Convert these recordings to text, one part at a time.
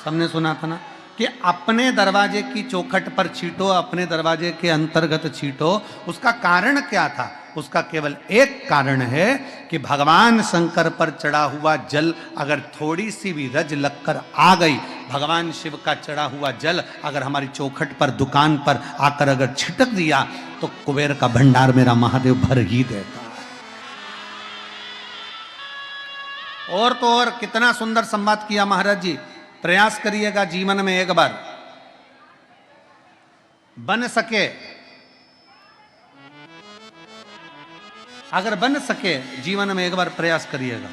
सबने सुना था ना कि अपने दरवाजे की चौखट पर छींटो, अपने दरवाजे के अंतर्गत छींटो। उसका कारण क्या था? उसका केवल एक कारण है कि भगवान शंकर पर चढ़ा हुआ जल अगर थोड़ी सी भी रज लगकर आ गई, भगवान शिव का चढ़ा हुआ जल अगर हमारी चौखट पर, दुकान पर आकर अगर छिटक दिया तो कुबेर का भंडार मेरा महादेव भर ही देता है। और तो और कितना सुंदर संवाद किया महाराज जी। प्रयास करिएगा जीवन में एक बार, बन सके, अगर बन सके जीवन में एक बार प्रयास करिएगा।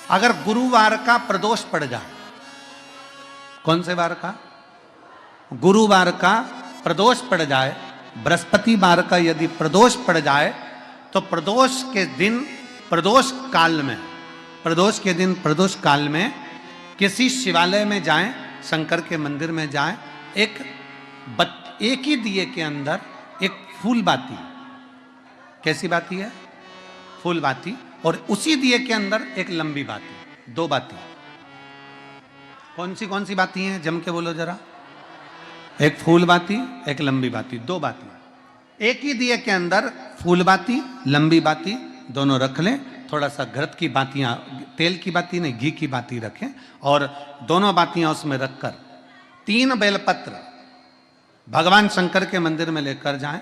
अगर गुरुवार का प्रदोष पड़ जाए, कौन से वार का? गुरुवार का प्रदोष पड़ जाए, बृहस्पतिवार का यदि प्रदोष पड़ जाए तो प्रदोष के दिन, प्रदोष काल में, प्रदोष के दिन, प्रदोष काल में किसी शिवालय में जाएं, शंकर के मंदिर में जाएं, एक ही दिए के अंदर एक फूल बाती, कैसी बाती है? फूल बाती, और उसी दिए के अंदर एक लंबी बाती, दो बाती। कौन सी बाती हैं? जम के बोलो जरा। एक फूल बाती, एक लंबी बाती, दो बाती। एक ही दिए के अंदर फूल बाती, लंबी बाती दोनों रख लें। थोड़ा सा घृत की बातियां, तेल की बाती नहीं, घी की बाती रखें, और दोनों बातियां उसमें रखकर 3 बेलपत्र भगवान शंकर के मंदिर में लेकर जाएं।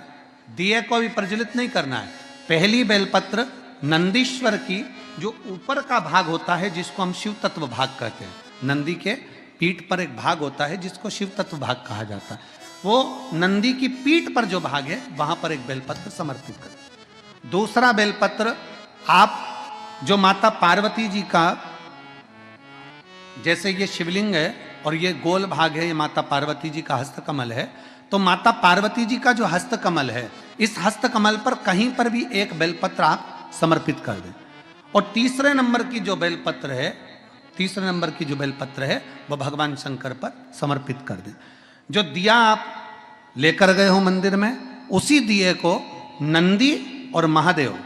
दिए को भी प्रज्वलित नहीं करना है। पहली बेलपत्र नंदीश्वर की, जो ऊपर का भाग होता है जिसको हम शिव तत्व भाग कहते हैं, नंदी के पीठ पर एक भाग होता है जिसको शिव तत्व भाग कहा जाता है, वो नंदी की पीठ पर जो भाग है वहां पर एक बेलपत्र समर्पित करें। दूसरा बेलपत्र आप जो माता पार्वती जी का, जैसे ये शिवलिंग है और ये गोल भाग है, ये माता पार्वती जी का हस्तकमल है, तो माता पार्वती जी का जो हस्तकमल है, इस हस्तकमल पर कहीं पर भी एक बेलपत्र आप समर्पित कर दें। और तीसरे नंबर की जो बेलपत्र है, तीसरे नंबर की जो बेलपत्र है वो भगवान शंकर पर समर्पित कर दें। जो दिया आप लेकर गए हो मंदिर में, उसी दिए को नंदी और महादेव,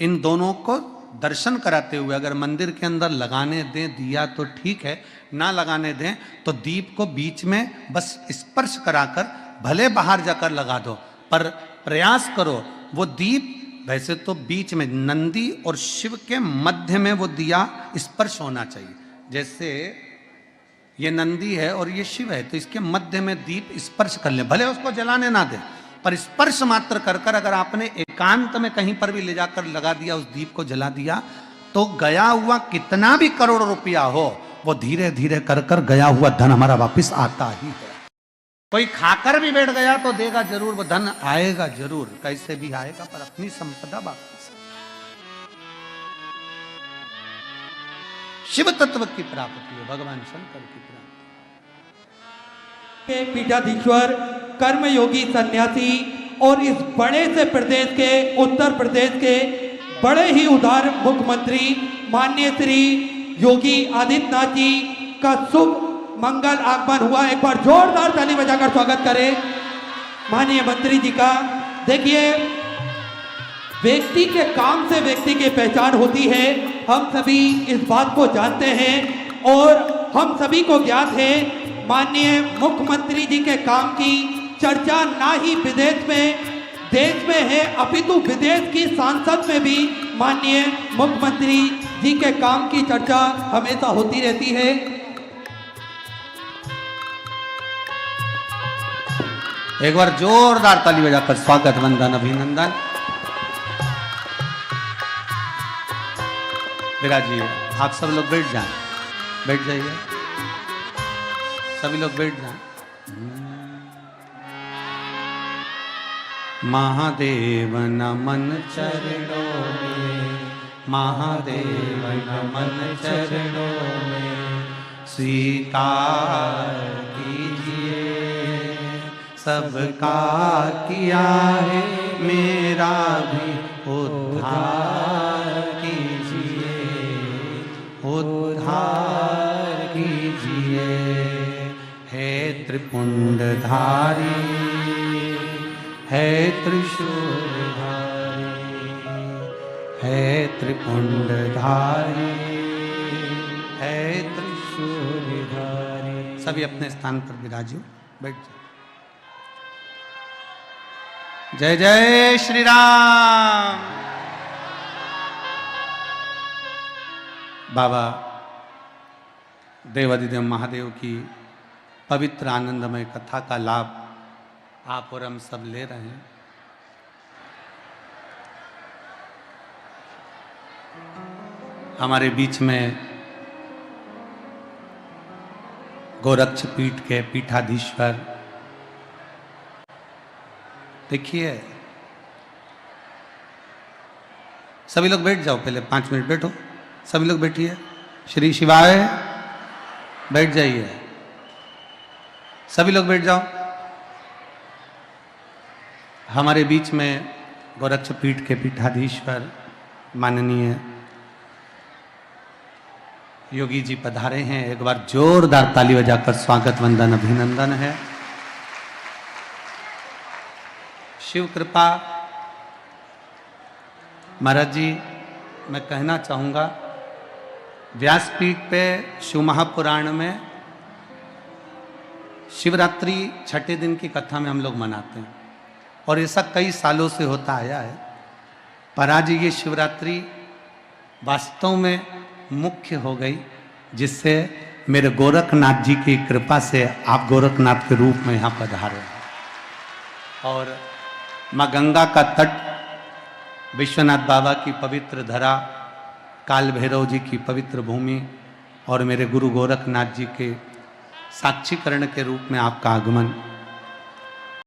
इन दोनों को दर्शन कराते हुए अगर मंदिर के अंदर लगाने दें दिया तो ठीक है, ना लगाने दें तो दीप को बीच में बस स्पर्श कराकर भले बाहर जाकर लगा दो, पर प्रयास करो वो दीप, वैसे तो बीच में नंदी और शिव के मध्य में वो दिया स्पर्श होना चाहिए। जैसे ये नंदी है और ये शिव है, तो इसके मध्य में दीप स्पर्श कर ले, भले उसको जलाने ना दे, पर स्पर्श मात्र कर कर अगर आपने एकांत में कहीं पर भी ले जाकर लगा दिया, उस दीप को जला दिया, तो गया हुआ कितना भी करोड़ रुपया हो, वो धीरे धीरे कर कर गया हुआ धन हमारा वापस आता ही है। कोई खाकर भी बैठ गया तो देगा जरूर, वो धन आएगा जरूर, कैसे भी आएगा, पर अपनी संपदा वापस। शिव तत्व की प्राप्ति है, भगवान शंकर की प्राप्ति। पीठाधीश्वर कर्मयोगी सन्यासी और इस बड़े से प्रदेश के, उत्तर प्रदेश के बड़े ही उदार मुख्यमंत्री माननीय श्री योगी आदित्यनाथ जी का शुभ मंगल आगमन हुआ। एक बार जोरदार ताली बजाकर स्वागत करें माननीय मंत्री जी का। देखिए, व्यक्ति के काम से व्यक्ति की पहचान होती है, हम सभी इस बात को जानते हैं और हम सभी को ज्ञात है। माननीय मुख्यमंत्री जी के काम की चर्चा ना ही विदेश में, देश में है, अपितु विदेश की सांसद में भी माननीय मुख्यमंत्री जी के काम की चर्चा हमेशा होती रहती है। एक बार जोरदार ताली बजाकर स्वागत, वंदन, अभिनंदन। विराजिए, आप सब लोग बैठ जाएं, बैठ जाइए, सभी लोग बैठ जाएं। महादेव नमन चरणों में, महादेव नमन चरणों में, स्वीकार कीजिए सबका किया है मेरा भी उद्धार कीजिए, उद्धार कीजिए। हे त्रिपुंडधारी, है त्रिशूलधारी, है त्रिपुंडधारी, है त्रिशूलधारी। पुजारी। सभी अपने स्थान पर विराजियो, बैठ जाओ। जय जय श्री राम। बाबा देवादिदेव महादेव की पवित्र आनंदमय कथा का लाभ आप और हम सब ले रहे हैं। हमारे बीच में गोरक्ष पीठ के पीठाधीश्वर, देखिए सभी लोग बैठ जाओ, पहले 5 मिनट बैठो, सभी लोग बैठिए। श्री शिवाय, बैठ जाइए, सभी लोग बैठ जाओ। हमारे बीच में गोरक्ष पीठ के पीठाधीश्वर माननीय योगी जी पधारे हैं। एक बार जोरदार ताली बजाकर स्वागत वंदन अभिनंदन है। शिव कृपा महाराज जी, मैं कहना चाहूँगा, व्यासपीठ पे शिव महापुराण में शिवरात्रि छठे दिन की कथा में हम लोग मनाते हैं और ऐसा कई सालों से होता आया है। पर आज ये शिवरात्रि वास्तव में मुख्य हो गई, जिससे मेरे गोरखनाथ जी की कृपा से आप गोरखनाथ के रूप में यहाँ पधारे हैं। और माँ गंगा का तट, विश्वनाथ बाबा की पवित्र धरा, काल भैरव जी की पवित्र भूमि और मेरे गुरु गोरखनाथ जी के साक्षीकरण के रूप में आपका आगमन